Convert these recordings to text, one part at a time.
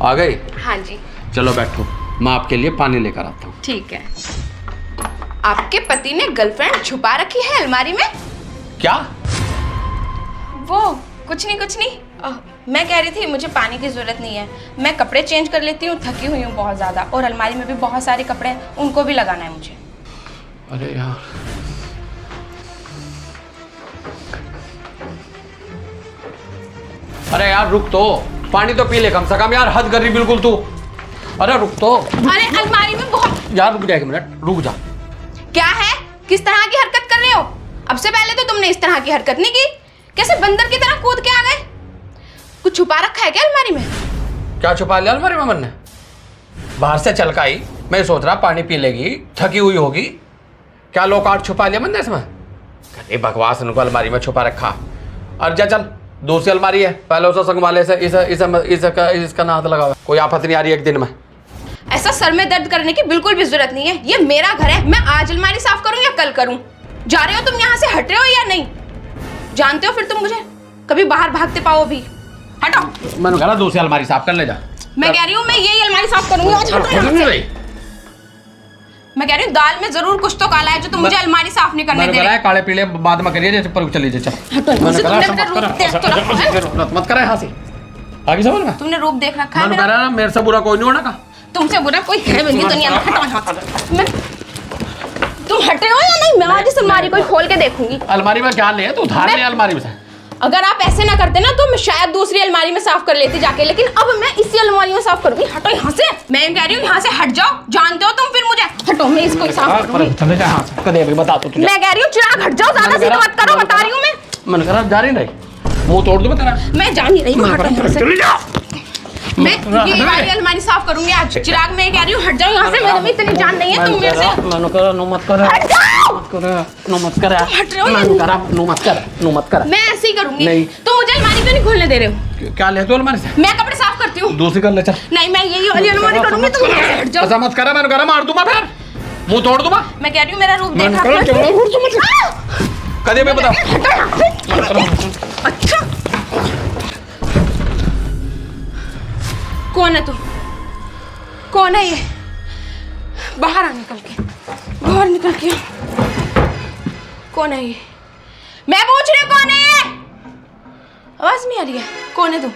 आ गई? हाँ जी। चलो बैठो, मैं आपके लिए पानी लेकर आता हूँ। ठीक है। आपके पति ने गर्लफ्रेंड छुपा रखी है अलमारी में? क्या? वो कुछ नहीं। मैं कह रही थी मुझे पानी की जरूरत नहीं है, मैं कपड़े चेंज कर लेती हूँ, थकी हुई हूँ बहुत ज़्यादा, और अलमारी में भी बहुत सारे कपड़े हैं, उनको भी लगाना है मुझे। अरे यार, अरे यार रुक तो, पानी तो पी ले कम से कम यार, हद कर रही बिल्कुल तू। अरे रुक तो। अरे अलमारी में बहुत। यार रुक जा, 1 मिनट रुक जा। क्या है? किस तरह की हरकत कर रहे हो? अब से पहले तो तुमने इस तरह की हरकत नहीं की। कैसे बंदर की तरह कूद के आ गए? कुछ छुपा रखा है क्या अलमारी में? क्या छुपा लिया अलमारी में मैंने? बाहर से चल के आई, मैं सोच रहा पानी पी लेगी, थकी हुई होगी, क्या लोकार्ट छुपा लिया मैंने इसमें? अरे बकवास, इनको अलमारी में छुपा रखा। और जा चल, दूसरी अलमारी है, पहले उसे संगवाले से इसका ना हाथ लगा हुआ, कोई आफत नहीं आ रही एक दिन में। ऐसा सर में दर्द करने की बिल्कुल भी जरूरत नहीं है, ये मेरा घर है, मैं आज अलमारी साफ करूं या कल करूं? जा रहे हो तुम यहाँ से, हट रहे हो या नहीं? जानते हो फिर तुम मुझे, कभी बाहर भागते पाओ भी। हटो। मैंने कहा दूसरी अलमारी साफ कर ले जा। मैं कह रही हूँ मैं यही अलमारी साफ करूंगी आज। हटो यहाँ से। मैं कह रही हूँ दाल में जरूर कुछ तो काला है जो तुम मुझे अलमारी साफ नहीं करने दे रहे। काले पीले बाद में करिए, जैसे पर चली जा। मत करा यहाँ से, आगे समझ में। तुमने रूप देख रखा है मेरा। मेरे से बुरा कोई नहीं होना का। तुमसे बुरा कोई है भी नहीं दुनिया में। हटो यहाँ से। तुम हटे हो या नहीं? मैं आज इस अलमारी को खोल के देखूंगी। अलमारी में क्या ले? तू उधार ले अलमारी में से। अगर आप ऐसे ना करते ना तो मैं शायद दूसरी अलमारी में साफ कर लेती जाके, लेकिन अब मैं इसी अलमारी में साफ करूंगी। हटो यहाँ से। मैं कह रही हूँ यहाँ से हट जाओ, जानते हो तुम फिर मुझे। हटो, मैं इसको ही साफ करूंगी। चले जा यहाँ से, कदे भी बता तू तुझे। मैं कह रही हूँ चिराग हट जाओ, ज्यादा सी मत करो, बता रही हूँ मैं। मन करा जा रही नहीं, मुंह तोड़ दूं मैं तेरा। मैं जा नहीं रही हूँ, हटो यहाँ से। मैं ये वाली अलमारी साफ करूंगी आज। चिराग, मैं कह रही हूँ हट जाओ यहाँ से, मेरे में इतनी जान नहीं है तुम मेरे से। मन करा नो मत कर, हट जाओ। नो मत कर, हट रहे हो? मन करा नो मत कर, नो मत कर। मैं ऐसे ही करूंगी। नहीं। तुम मुझे अलमारी क्यों नहीं खोलने दे रहे हो? क्या ले तू अलमारी से? मैं कपड़े साफ करती हूँ। दूसरी कर ले चल। नहीं, मैं यही वाली अलमारी करूंगी, तुम यहाँ से हट जाओ। ऐसा मत करा, मैं करा मार दूंगा फिर, मुंह तोड़ दूंगा। मैं कह रही हूँ मेरा रूप मन देखा। करा कदे भी बता। अच्छा, कौन है तू? कौन है ये? बाहर आ, निकल के बाहर निकल के। कौन है ये? मैं पूछ रही हूँ कौन है ये? आवाज नहीं आ रही है? कौन है तू?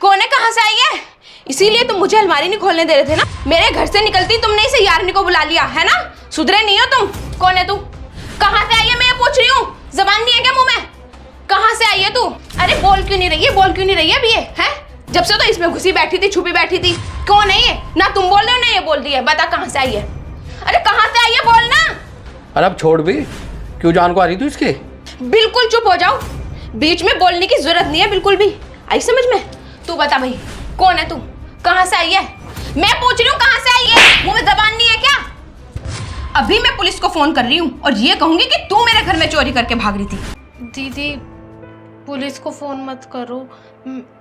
कौन है? कहाँ से आई है? इसीलिए तुम मुझे अलमारी नहीं खोलने दे रहे थे ना? मेरे घर से निकलती तुमने इसे यारनी को बुला लिया है ना? सुधरे नहीं हो तुम। कौन है तू? कहाँ से आई है? मैं ये पूछ रही हूँ, जबान नहीं है क्या मुंह में? कहाँ से आई है तू? अरे बोल क्यों नहीं रही है? बोल क्यों नहीं रही है अभी ये? है जब से तो इसमें घुसी बैठी थी, छुपी बैठी थी। कौन है ये? ना तुम बोल रहे हो ना ये बोल रही है। बता कहाँ से आई है? अरे कहाँ से आई है, बोलना। अरे अब छोड़ भी, क्यों जान को आ रही तू इसके? बिल्कुल चुप हो जाओ, बीच में बोलने की जरूरत नहीं है बिल्कुल भी। आई समझ में? तू बता भाई, कौन है तू? कहाँ से आई है? मैं पूछ रही हूँ कहाँ से आई है? मुंह में जबान नहीं है क्या? अभी मैं पुलिस को फोन कर रही हूँ और ये कहूंगी कि तू मेरे घर में चोरी करके भाग रही थी। दीदी पुलिस को फ़ोन मत करो,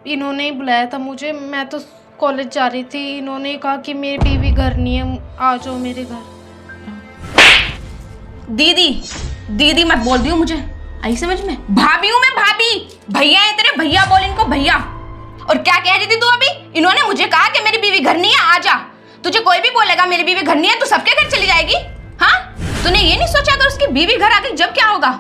इन्होंने ही बुलाया था मुझे। मैं तो कॉलेज जा रही थी, इन्होंने कहा कि मेरी बीवी घर नहीं है, आ जाओ मेरे घर। दीदी दीदी मत बोल दियो मुझे, आई समझ में? भाभी हूँ मैं, भाभी। भैया है तेरे, भैया बोल इनको, भैया। और क्या कह रही थी तू अभी? इन्होंने मुझे कहा कि मेरी बीवी घर नहीं है, आ जा। तुझे कोई भी बोलेगा मेरी बीवी घर नहीं है, तू सबके घर चली जाएगी? हाँ, तूने ये नहीं सोचा अगर उसकी बीवी घर आ गई जब क्या होगा?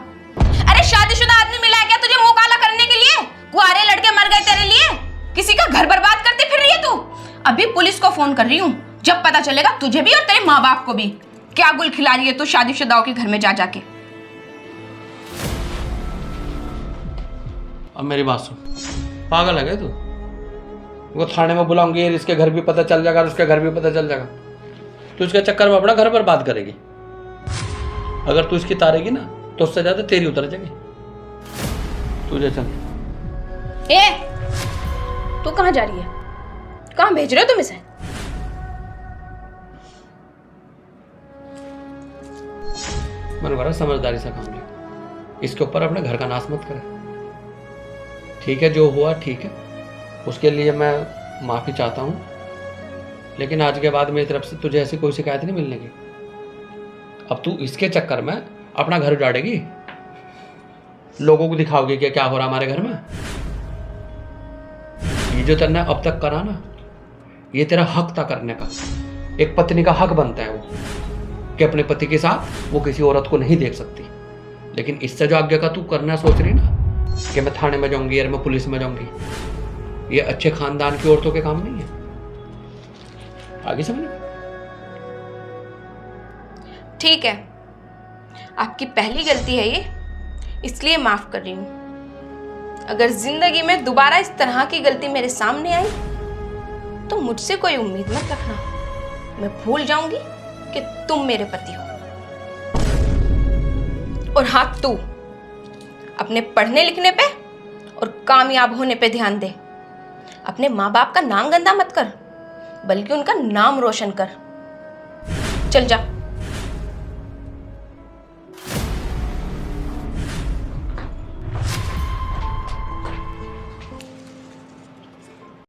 अरे शादीशुदा आदमी मिला है क्या तुझे मुंह काला करने के लिए? कुआरे लड़के मर गए तेरे लिए, किसी का घर बर्बाद करती फिर रही है तू। अभी पुलिस को फोन कर रही हूँ, जब पता चलेगा तुझे भी और तेरे माँ बाप को भी क्या गुल खिला रही है तू शादीशुदाओं के घर में जा जाके। अब मेरी बात सुन, पागल है क्या तू? वो थाने में बुलाऊंगी, इसके घर भी पता चल जाएगा, उसके घर भी पता चल जाएगा, तो इसके चक्कर में अपना घर बर्बाद करेगी। अगर तू इसकी तारेगी ना तो उससे ज्यादा तेरी उतर जाएगी। तुझे चल। ए, तू कहाँ जा रही है? कहाँ भेज रहे हो तुम इसे? मैंने कहा समझदारी से काम ले, इसके ऊपर अपने घर का नाश मत करे। ठीक है, जो हुआ ठीक है, उसके लिए मैं माफ़ी चाहता हूँ, लेकिन आज के बाद मेरी तरफ से तुझे ऐसी कोई शिकायत नहीं मिलने की। अब तू इसके चक्कर में अपना घर उजाड़ेगी, लोगों को दिखाओगी कि क्या हो रहा हमारे घर में। ये जो तेने अब तक करा ना, ये तेरा हक था करने का। एक पत्नी का हक बनता है वो कि अपने पति के साथ वो किसी औरत को नहीं देख सकती। लेकिन इससे जो आगे का तू करना सोच रही ना कि मैं थाने में जाऊंगी या मैं पुलिस में जाऊंगी, ये अच्छे खानदान की औरतों के काम नहीं है। आगे समझ? ठीक है, आपकी पहली गलती है ये, इसलिए माफ कर रही हूं। अगर जिंदगी में दोबारा इस तरह की गलती मेरे सामने आई तो मुझसे कोई उम्मीद मत रखना, मैं भूल जाऊंगी कि तुम मेरे पति हो। और हाँ, तू अपने पढ़ने लिखने पे और कामयाब होने पे ध्यान दे। अपने माँ बाप का नाम गंदा मत कर, बल्कि उनका नाम रोशन कर। चल जा।